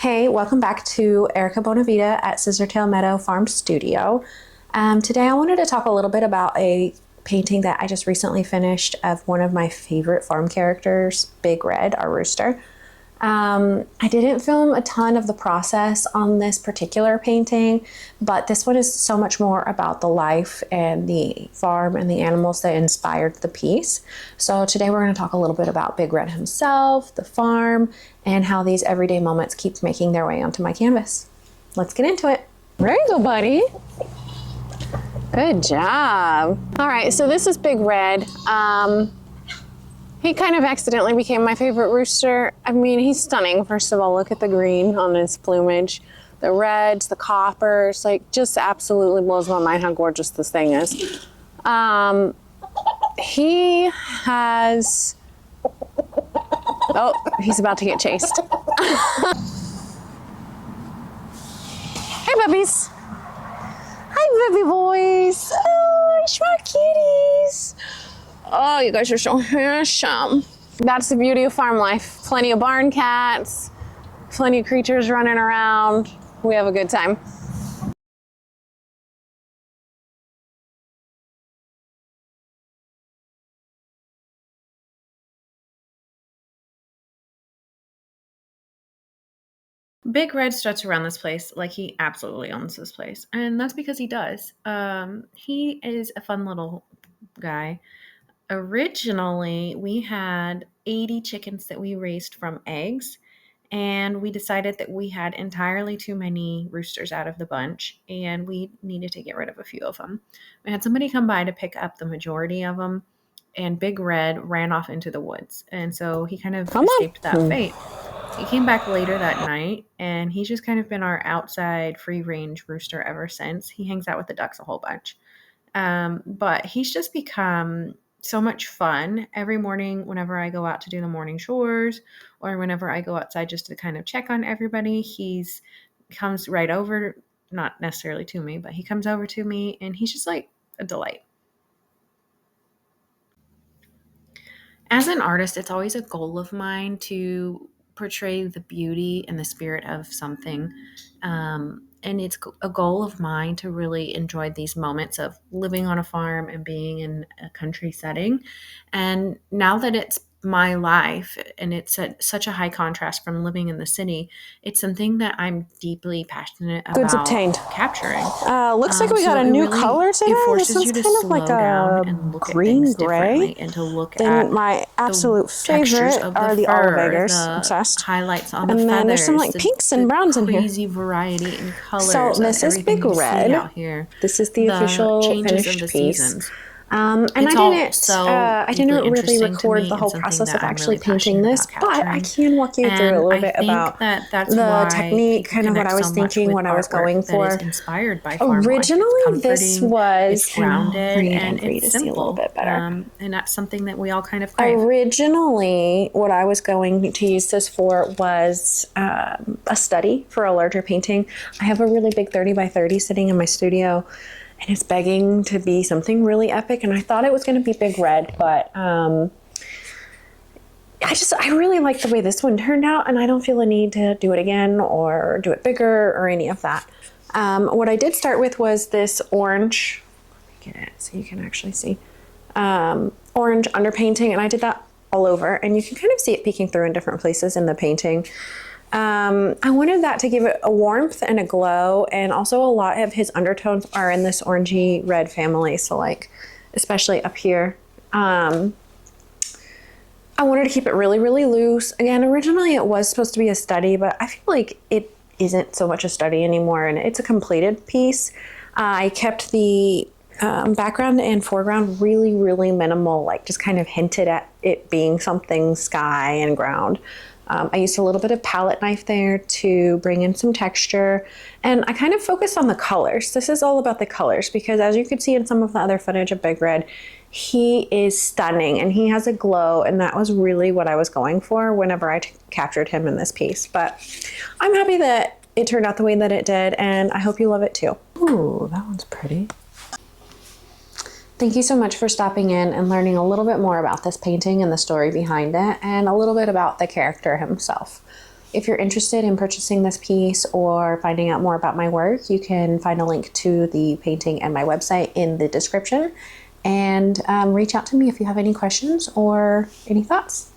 Hey, welcome back to Erica Bonavita at Scissortail Meadow Farm Studio. Today I wanted to talk a little bit about a painting that I just recently finished of one of my favorite farm characters, Big Red, our rooster. I didn't film a ton of the process on this particular painting, but this one is so much more about the life and the farm and the animals that inspired the piece. So today we're going to talk a little bit about Big Red himself, the farm, and how these everyday moments keep making their way onto my canvas. Let's get into it. There you go, buddy. Good job. All right, so this is Big Red. He kind of accidentally became my favorite rooster. I mean, he's stunning. First of all, look at the green on his plumage. The reds, the coppers, like just absolutely blows my mind how gorgeous this thing is. He has, oh, he's about to get chased. Hey, puppies. Hi, baby boys. Oh, smart kitties. Oh, you guys are so handsome. That's the beauty of farm life. Plenty of barn cats, plenty of creatures running around. We have a good time. Big Red struts around this place like he absolutely owns this place, and that's because he does. He is a fun little guy. Originally, we had 80 chickens that we raised from eggs, and we decided that we had entirely too many roosters out of the bunch, and we needed to get rid of a few of them. We had somebody come by to pick up the majority of them, and Big Red ran off into the woods, and so he kind of escaped that fate. He came back later that night, and he's just kind of been our outside free-range rooster ever since. He hangs out with the ducks a whole bunch. But he's just become so much fun. Every morning whenever I go out to do the morning chores or whenever I go outside just to kind of check on everybody, he's comes right over, not necessarily to me, but he comes over to me and he's just like a delight. As an artist, it's always a goal of mine to portray the beauty and the spirit of something. And it's a goal of mine to really enjoy these moments of living on a farm and being in a country setting. And now that it's my life and it's such a high contrast from living in the city, it's something that I'm deeply passionate Goods about obtained. capturing. Looks like we got a new color today. It forces this one's you to kind of slow like down a and look green at things gray. differently and to look Then at my absolute textures favorite of the are the fur, olivators. the Obsessed. highlights on And the then feathers. there's some like pinks and browns in here. Crazy variety in colors. So this is Big Red. Out here. This is the official changes finished of the piece. seasons. And It's I didn't really interesting to record me the and whole something process that of I'm actually really painting passionate this, about but I capturing. can walk you through a little bit about that's the why technique, kind of what I was thinking, what I was going for. Inspired by farm Originally, life. this was it's grounded and for you it's to see a little simple. bit better. And that's something that we all kind of crave. Originally, what I was going to use this for was a study for a larger painting. I have a really big 30 by 30 sitting in my studio, and it's begging to be something really epic. And I thought it was going to be Big Red, but I really like the way this one turned out, and I don't feel a need to do it again or do it bigger or any of that. What I did start with was this orange. Let me get it so you can actually see. Orange underpainting, and I did that all over, and you can kind of see it peeking through in different places in the painting. I wanted that to give it a warmth and a glow, and also a lot of his undertones are in this orangey red family, so like especially up here. I wanted to keep it really, really loose. Again, originally it was supposed to be a study, but I feel like it isn't so much a study anymore, and it's a completed piece. I kept the background and foreground really, really minimal, like just kind of hinted at it being something sky and ground. I used a little bit of palette knife there to bring in some texture, and I kind of focused on the colors. This is all about the colors because, as you could see in some of the other footage of Big Red, he is stunning and he has a glow, and that was really what I was going for whenever I captured him in this piece. But I'm happy that it turned out the way that it did, and I hope you love it too. Ooh, that one's pretty. Thank you so much for stopping in and learning a little bit more about this painting and the story behind it, and a little bit about the character himself. if you're interested in purchasing this piece or finding out more about my work, you can find a link to the painting and my website in the description, and reach out to me if you have any questions or any thoughts.